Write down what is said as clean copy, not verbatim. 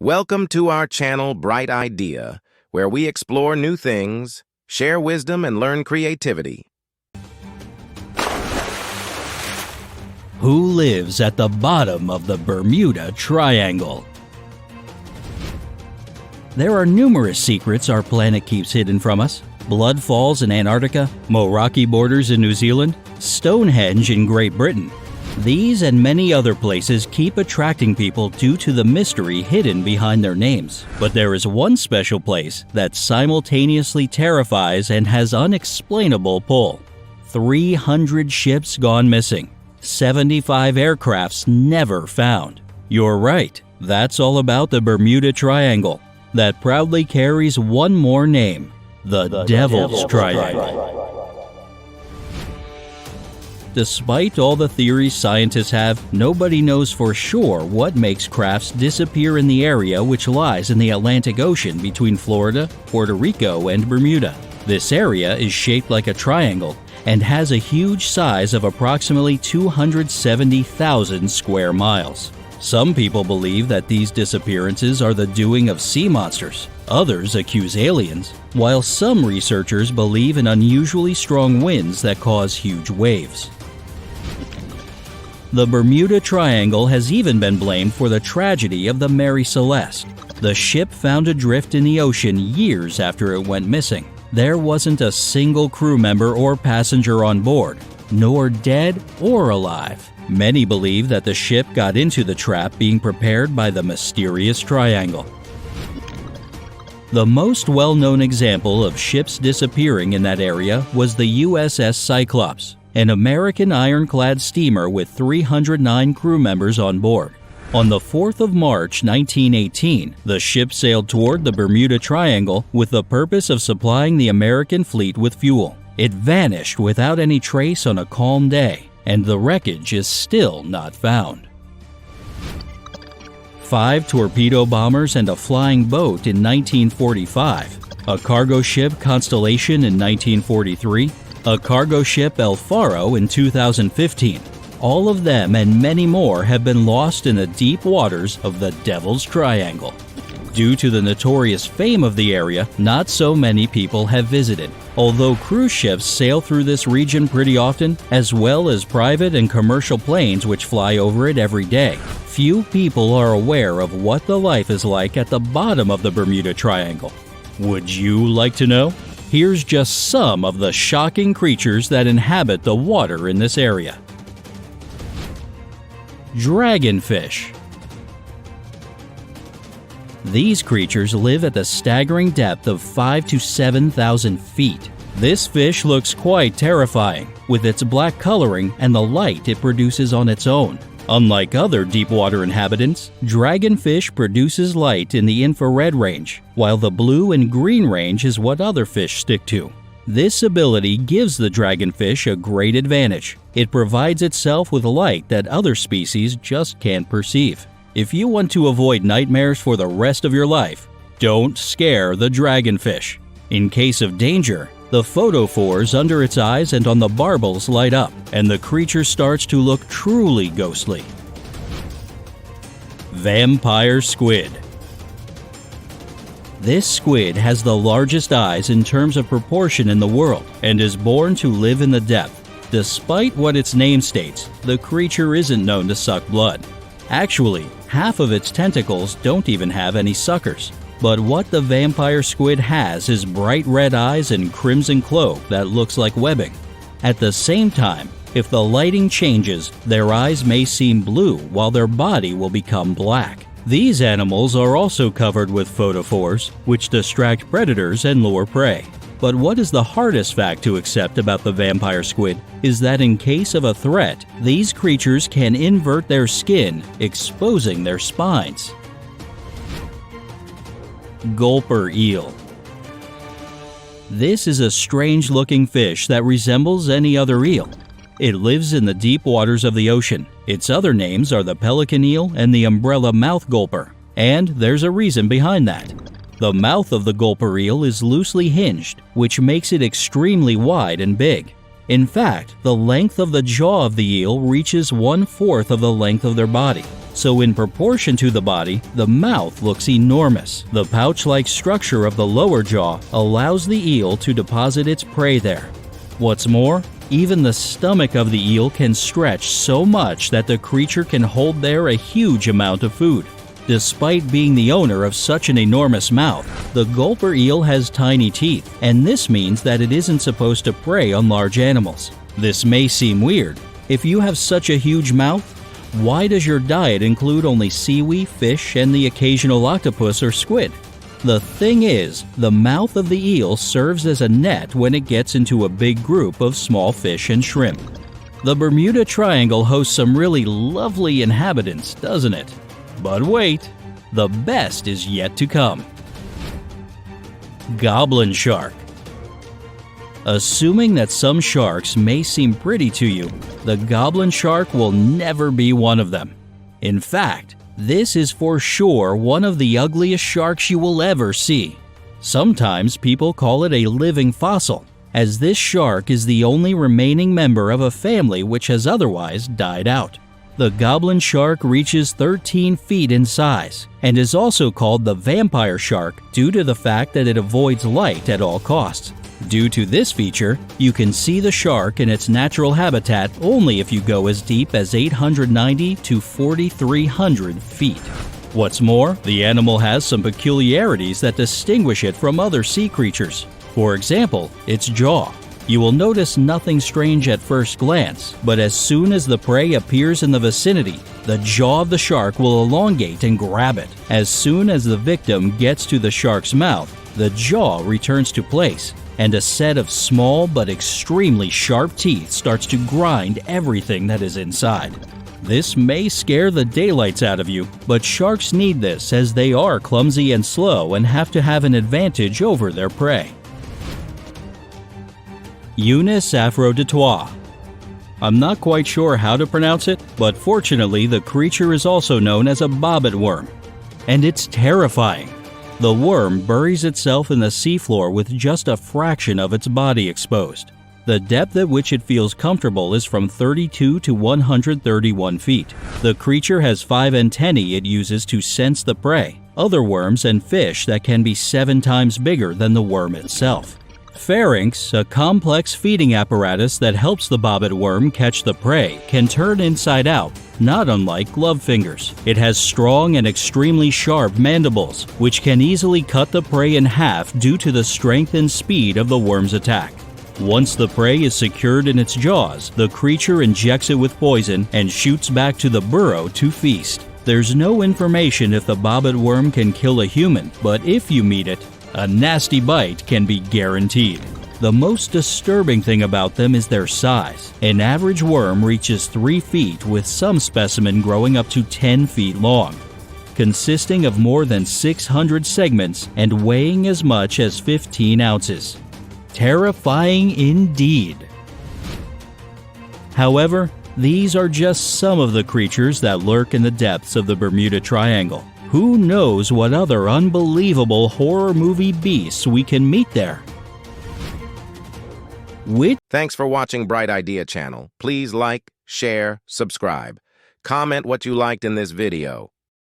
Welcome to our channel Bright Idea, where we explore new things, share wisdom, and learn creativity. Who lives at the bottom of the Bermuda Triangle? There are numerous secrets our planet keeps hidden from us. Blood Falls in Antarctica, Moeraki borders in New Zealand, Stonehenge in Great Britain. These and many other places keep attracting people due to the mystery hidden behind their names. But there is one special place that simultaneously terrifies and has unexplainable pull. 300 ships gone missing. 75 aircrafts never found. You're right, that's all about the Bermuda Triangle, that proudly carries one more name, the Devil's Triangle. Despite all the theories scientists have, nobody knows for sure what makes crafts disappear in the area which lies in the Atlantic Ocean between Florida, Puerto Rico, and Bermuda. This area is shaped like a triangle and has a huge size of approximately 270,000 square miles. Some people believe that these disappearances are the doing of sea monsters. Others accuse aliens, while some researchers believe in unusually strong winds that cause huge waves. The Bermuda Triangle has even been blamed for the tragedy of the Mary Celeste. The ship found adrift in the ocean years after it went missing. There wasn't a single crew member or passenger on board, nor dead or alive. Many believe that the ship got into the trap being prepared by the mysterious triangle. The most well-known example of ships disappearing in that area was the USS Cyclops, an American ironclad steamer with 309 crew members on board. On the 4th of March 1918, the ship sailed toward the Bermuda Triangle with the purpose of supplying the American fleet with fuel. It vanished without any trace on a calm day, and the wreckage is still not found. 5 torpedo bombers and a flying boat in 1945, a cargo ship Constellation in 1943, a cargo ship El Faro in 2015. All of them and many more have been lost in the deep waters of the Devil's Triangle. Due to the notorious fame of the area, not so many people have visited. Although cruise ships sail through this region pretty often, as well as private and commercial planes which fly over it every day, few people are aware of what the life is like at the bottom of the Bermuda Triangle. Would you like to know? Here's just some of the shocking creatures that inhabit the water in this area. Dragonfish. These creatures live at the staggering depth of 5,000 to 7,000 feet. This fish looks quite terrifying, with its black coloring and the light it produces on its own. Unlike other deep-water inhabitants, dragonfish produces light in the infrared range, while the blue and green range is what other fish stick to. This ability gives the dragonfish a great advantage. It provides itself with light that other species just can't perceive. If you want to avoid nightmares for the rest of your life, don't scare the dragonfish. In case of danger, the photophores under its eyes and on the barbels light up, and the creature starts to look truly ghostly. Vampire squid. This squid has the largest eyes in terms of proportion in the world and is born to live in the depth. Despite what its name states, the creature isn't known to suck blood. Actually, half of its tentacles don't even have any suckers. But what the vampire squid has is bright red eyes and crimson cloak that looks like webbing. At the same time, if the lighting changes, their eyes may seem blue while their body will become black. These animals are also covered with photophores, which distract predators and lure prey. But what is the hardest fact to accept about the vampire squid is that in case of a threat, these creatures can invert their skin, exposing their spines. Gulper eel. This is a strange-looking fish that resembles any other eel. It lives in the deep waters of the ocean. Its other names are the pelican eel and the umbrella mouth gulper, and there's a reason behind that. The mouth of the gulper eel is loosely hinged, which makes it extremely wide and big. In fact, the length of the jaw of the eel reaches 1/4 of the length of their body. so in proportion to the body, the mouth looks enormous. The pouch-like structure of the lower jaw allows the eel to deposit its prey there. What's more, even the stomach of the eel can stretch so much that the creature can hold there a huge amount of food. Despite being the owner of such an enormous mouth, the gulper eel has tiny teeth, and this means that it isn't supposed to prey on large animals. This may seem weird. If you have such a huge mouth, why does your diet include only seaweed, fish, and the occasional octopus or squid? The thing is, the mouth of the eel serves as a net when it gets into a big group of small fish and shrimp. The Bermuda Triangle hosts some really lovely inhabitants, doesn't it? But wait, the best is yet to come. Goblin shark. Assuming that some sharks may seem pretty to you, the goblin shark will never be one of them. In fact, this is for sure one of the ugliest sharks you will ever see. Sometimes people call it a living fossil, as this shark is the only remaining member of a family which has otherwise died out. The goblin shark reaches 13 feet in size and is also called the vampire shark due to the fact that it avoids light at all costs. Due to this feature, you can see the shark in its natural habitat only if you go as deep as 890 to 4,300 feet. What's more, the animal has some peculiarities that distinguish it from other sea creatures. For example, its jaw. You will notice nothing strange at first glance, but as soon as the prey appears in the vicinity, the jaw of the shark will elongate and grab it. As soon as the victim gets to the shark's mouth, the jaw returns to place, and a set of small but extremely sharp teeth starts to grind everything that is inside. This may scare the daylights out of you, but sharks need this as they are clumsy and slow and have to have an advantage over their prey. Eunice aphroditois. I'm not quite sure how to pronounce it, but fortunately the creature is also known as a bobbit worm. And it's terrifying. The worm buries itself in the seafloor with just a fraction of its body exposed. The depth at which it feels comfortable is from 32 to 131 feet. The creature has 5 antennae it uses to sense the prey, other worms, and fish that can be 7 times bigger than the worm itself. Pharynx, a complex feeding apparatus that helps the bobbit worm catch the prey, can turn inside out, not unlike glove fingers. It has strong and extremely sharp mandibles, which can easily cut the prey in half due to the strength and speed of the worm's attack. Once the prey is secured in its jaws, the creature injects it with poison and shoots back to the burrow to feast. There's no information if the bobbit worm can kill a human, but if you meet it, a nasty bite can be guaranteed. The most disturbing thing about them is their size. An average worm reaches 3 feet, with some specimen growing up to 10 feet long, consisting of more than 600 segments and weighing as much as 15 ounces. Terrifying indeed. However, these are just some of the creatures that lurk in the depths of the Bermuda Triangle. Who knows what other unbelievable horror movie beasts we can meet there? Thanks for watching Bright Idea Channel. Please like, share, subscribe. Comment what you liked in this video.